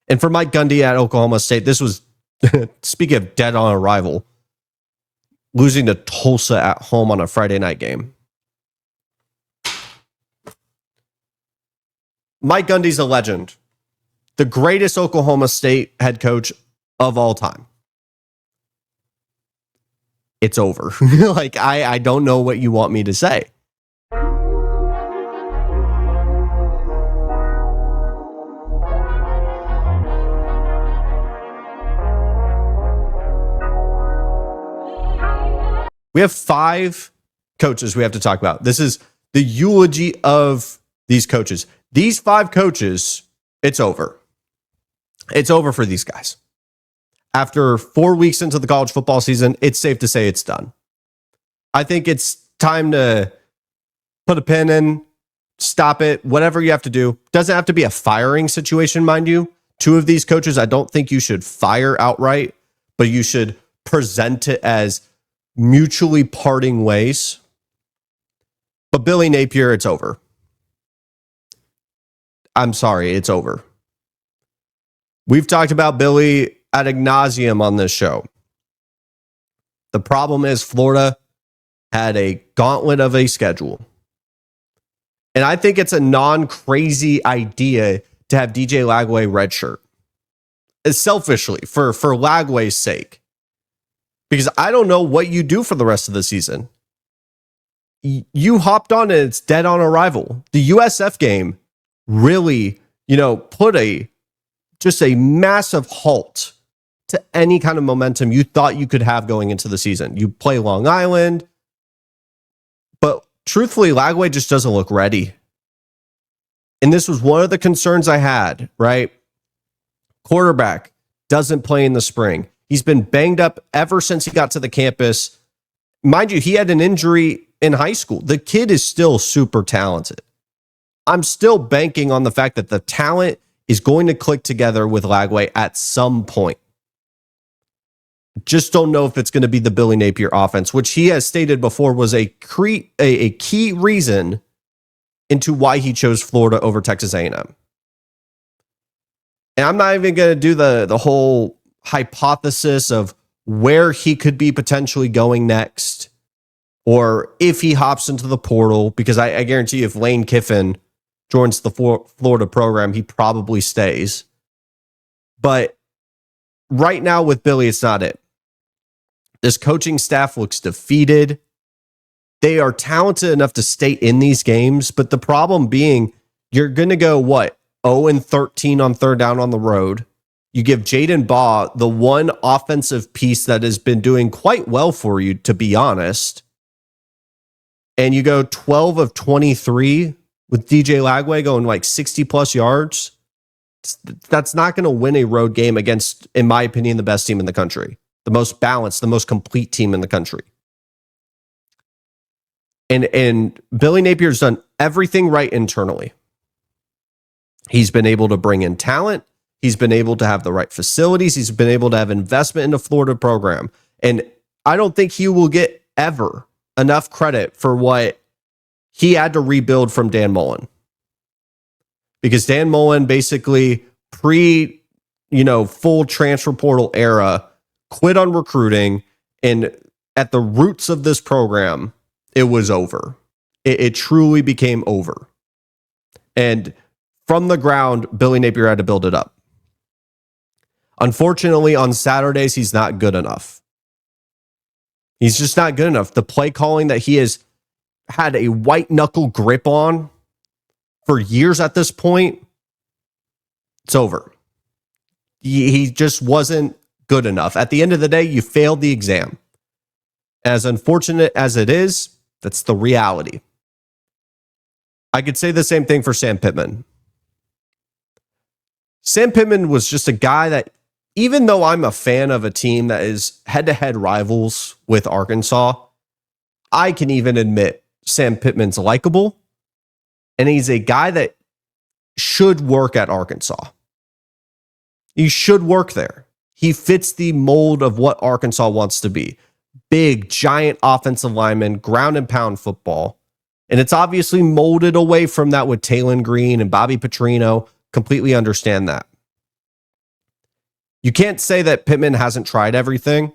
And for Mike Gundy at Oklahoma State, this was, speaking of dead on arrival, losing to Tulsa at home on a Friday night game. Mike Gundy's a legend. The greatest Oklahoma State head coach of all time. It's over. Like, I don't know what you want me to say. We have 5 coaches we have to talk about. This is the eulogy of these coaches. These 5 coaches, it's over. It's over for these guys. After 4 weeks into the college football season, it's safe to say it's done. I think it's time to put a pin in, stop it, whatever you have to do. Doesn't have to be a firing situation, mind you. 2 of these coaches, I don't think you should fire outright, but you should present it as mutually parting ways. But Billy Napier, it's over. I'm sorry, it's over. We've talked about Billy ad nauseum on this show. The problem is Florida had a gauntlet of a schedule. And I think it's a non-crazy idea to have DJ Lagway redshirt. Selfishly, for Lagway's sake. Because I don't know what you do for the rest of the season. You hopped on and it's dead on arrival. The USF game really, put just a massive halt to any kind of momentum you thought you could have going into the season. You play Long Island, but truthfully, Lagway just doesn't look ready. And this was one of the concerns I had, right? Quarterback doesn't play in the spring. He's been banged up ever since he got to the campus. Mind you, he had an injury in high school. The kid is still super talented. I'm still banking on the fact that the talent is going to click together with Lagway at some point. Just don't know if it's going to be the Billy Napier offense, which he has stated before was a key reason into why he chose Florida over Texas A&M. And I'm not even going to do the whole hypothesis of where he could be potentially going next or if he hops into the portal, because I guarantee you if Lane Kiffin joins the Florida program, he probably stays. But right now with Billy, it's not it. This coaching staff looks defeated. They are talented enough to stay in these games, but the problem being you're going to go, 0-13 on third down on the road. You give Jaden Baugh the one offensive piece that has been doing quite well for you, to be honest. And you go 12 of 23 with DJ Lagway going 60 plus yards. That's not going to win a road game against, in my opinion, the best team in the country. The most balanced, the most complete team in the country. And Billy Napier's done everything right internally. He's been able to bring in talent. He's been able to have the right facilities. He's been able to have investment in the Florida program. And I don't think he will get ever enough credit for what he had to rebuild from Dan Mullen. Because Dan Mullen basically full transfer portal era quit on recruiting, and at the roots of this program, it was over. It truly became over. And from the ground, Billy Napier had to build it up. Unfortunately, on Saturdays, he's not good enough. He's just not good enough. The play calling that he has had a white knuckle grip on for years at this point, it's over. He just wasn't good enough. At the end of the day, you failed the exam. As unfortunate as it is, that's the reality. I could say the same thing for Sam Pittman. Sam Pittman was just a guy that, even though I'm a fan of a team that is head-to-head rivals with Arkansas, I can even admit Sam Pittman's likable, and he's a guy that should work at Arkansas. He should work there. He fits the mold of what Arkansas wants to be. Big, giant offensive lineman, ground and pound football. And it's obviously molded away from that with Taylon Green and Bobby Petrino. Completely understand that. You can't say that Pittman hasn't tried everything,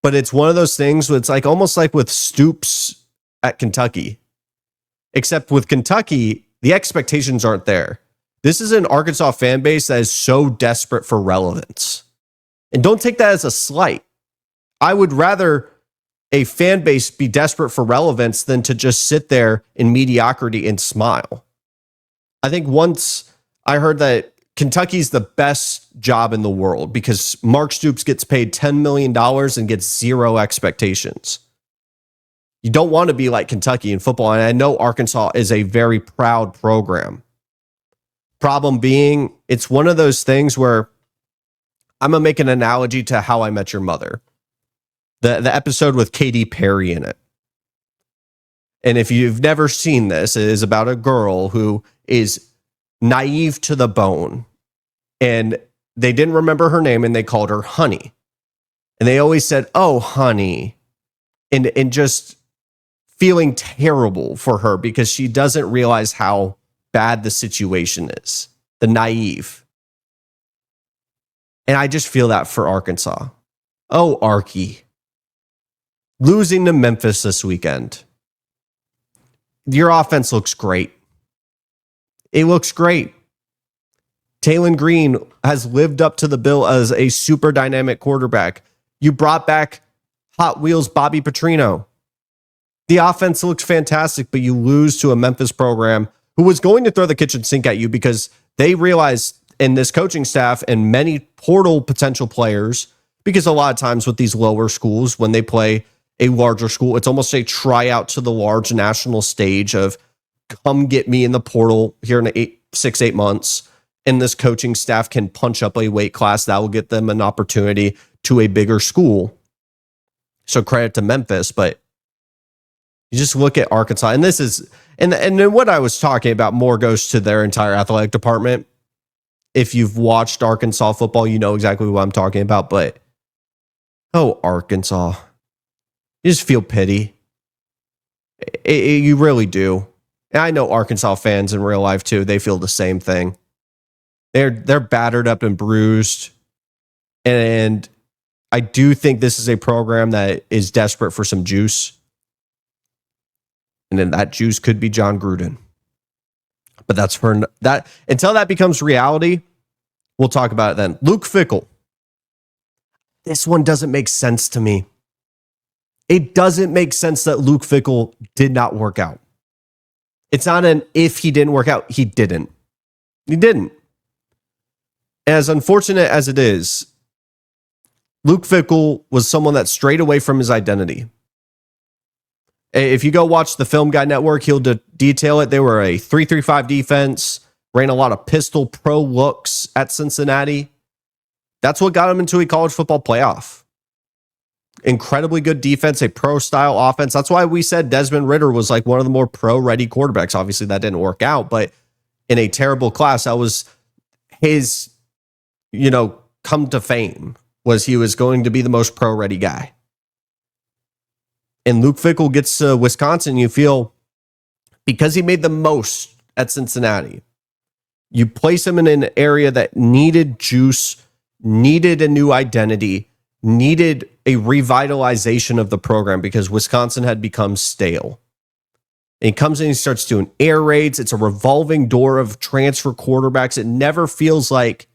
but it's one of those things where it's like almost like with Stoops at Kentucky. Except with Kentucky, the expectations aren't there. This is an Arkansas fan base that is so desperate for relevance. And don't take that as a slight. I would rather a fan base be desperate for relevance than to just sit there in mediocrity and smile. I think once I heard that Kentucky's the best job in the world because Mark Stoops gets paid $10 million and gets zero expectations. You don't want to be like Kentucky in football. And I know Arkansas is a very proud program. Problem being, it's one of those things where I'm going to make an analogy to How I Met Your Mother. The episode with Katy Perry in it. And if you've never seen this, it is about a girl who is naive to the bone. And they didn't remember her name and they called her Honey. And they always said, "Oh, honey." And just feeling terrible for her because she doesn't realize how bad the situation is. The naive. And I just feel that for Arkansas. Oh, Arky. Losing to Memphis this weekend. Your offense looks great. It looks great. Taylon Green has lived up to the bill as a super dynamic quarterback. You brought back Hot Wheels Bobby Petrino. The offense looks fantastic, but you lose to a Memphis program who was going to throw the kitchen sink at you because they realized in this coaching staff and many portal potential players, because a lot of times with these lower schools, when they play a larger school, it's almost a tryout to the large national stage of come get me in the portal here in 6-8 months. And this coaching staff can punch up a weight class that will get them an opportunity to a bigger school. So credit to Memphis, but you just look at Arkansas, and this is, and what I was talking about more goes to their entire athletic department. If you've watched Arkansas football, you know exactly what I'm talking about, but oh, Arkansas. You just feel pity. You really do. And I know Arkansas fans in real life too. They feel the same thing. They're battered up and bruised. And I do think this is a program that is desperate for some juice. And then that juice could be John Gruden. But that's for that. Until that becomes reality, we'll talk about it then. Luke Fickle. This one doesn't make sense to me. It doesn't make sense that Luke Fickle did not work out. It's not an if he didn't work out, he didn't. He didn't. As unfortunate as it is, Luke Fickle was someone that strayed away from his identity. If you go watch the Film Guy Network, he'll detail it. They were a 3-3-5 defense, ran a lot of pistol pro looks at Cincinnati. That's what got him into a college football playoff. Incredibly good defense, a pro-style offense. That's why we said Desmond Ridder was like one of the more pro-ready quarterbacks. Obviously, that didn't work out, but in a terrible class, that was his, come to fame, was he was going to be the most pro-ready guy. And Luke Fickle gets to Wisconsin, you feel, because he made the most at Cincinnati, you place him in an area that needed juice, needed a new identity, needed a revitalization of the program because Wisconsin had become stale. And he comes in and he starts doing air raids. It's a revolving door of transfer quarterbacks. It never feels like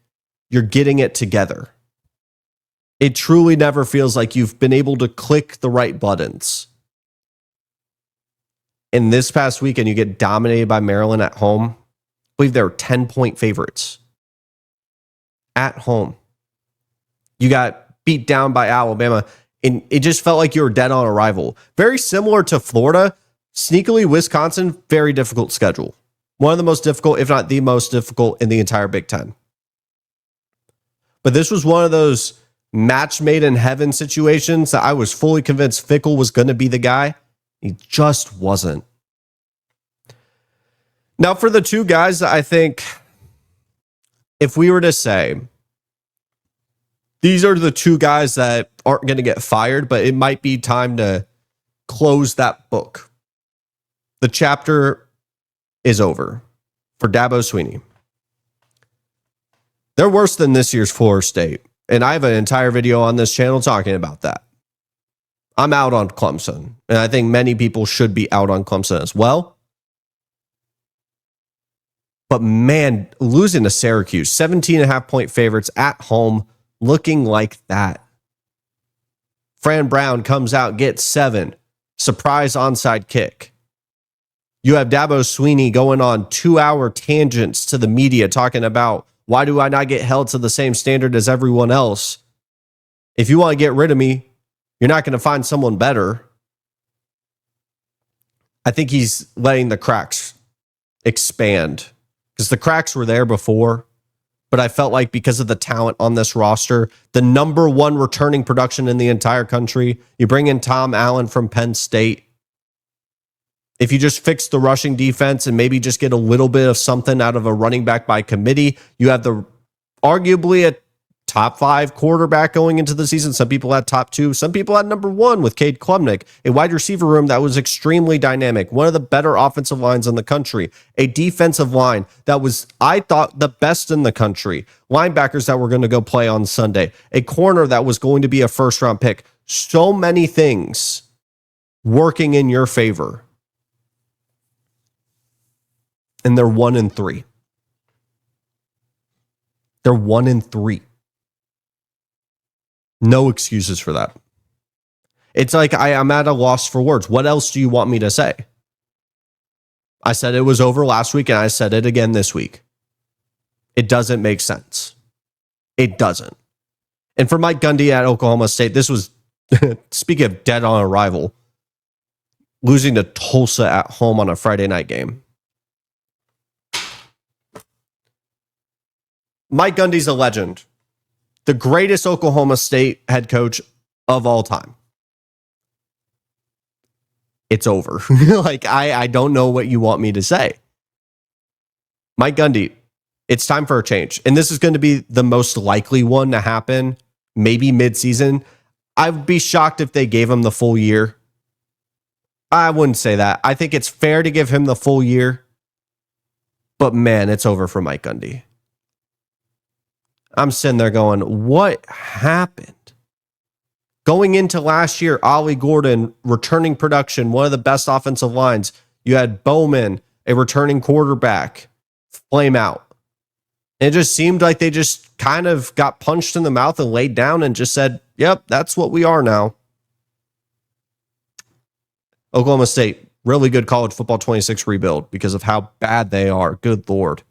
you're getting it together. It truly never feels like you've been able to click the right buttons. And this past weekend, you get dominated by Maryland at home. I believe they were 10-point favorites at home. You got beat down by Alabama, and it just felt like you were dead on arrival. Very similar to Florida. Sneakily, Wisconsin, very difficult schedule. One of the most difficult, if not the most difficult in the entire Big Ten. But this was one of those match made in heaven situations that I was fully convinced Fickle was going to be the guy. He just wasn't. Now, for the two guys that I think, if we were to say, these are the two guys that aren't going to get fired, but it might be time to close that book. The chapter is over for Dabo Swinney. They're worse than this year's Florida State. And I have an entire video on this channel talking about that. I'm out on Clemson. And I think many people should be out on Clemson as well. But man, losing to Syracuse, 17.5-point favorites at home, looking like that. Fran Brown comes out, gets 7. Surprise onside kick. You have Dabo Swinney going on 2-hour tangents to the media talking about, why do I not get held to the same standard as everyone else? If you want to get rid of me, you're not going to find someone better. I think he's letting the cracks expand because the cracks were there before, but I felt like because of the talent on this roster, the number one returning production in the entire country, you bring in Tom Allen from Penn State. If you just fix the rushing defense and maybe just get a little bit of something out of a running back by committee, you have the arguably a top 5 quarterback going into the season. Some people had top 2. Some people had number 1 with Cade Klubnik, a wide receiver room that was extremely dynamic. One of the better offensive lines in the country. A defensive line that was, I thought, the best in the country. Linebackers that were going to go play on Sunday. A corner that was going to be a first-round pick. So many things working in your favor. And they're 1-3. They're 1-3. No excuses for that. It's like I'm at a loss for words. What else do you want me to say? I said it was over last week, and I said it again this week. It doesn't make sense. It doesn't. And for Mike Gundy at Oklahoma State, this was, speaking of dead on arrival, losing to Tulsa at home on a Friday night game. Mike Gundy's a legend. The greatest Oklahoma State head coach of all time. It's over. I don't know what you want me to say. Mike Gundy, it's time for a change. And this is going to be the most likely one to happen, maybe midseason. I'd be shocked if they gave him the full year. I wouldn't say that. I think it's fair to give him the full year. But man, it's over for Mike Gundy. I'm sitting there going, what happened? Going into last year, Ollie Gordon, returning production, one of the best offensive lines. You had Bowman, a returning quarterback, flame out. It just seemed like they just kind of got punched in the mouth and laid down and just said, yep, that's what we are now. Oklahoma State, really good college football 26 rebuild because of how bad they are. Good Lord.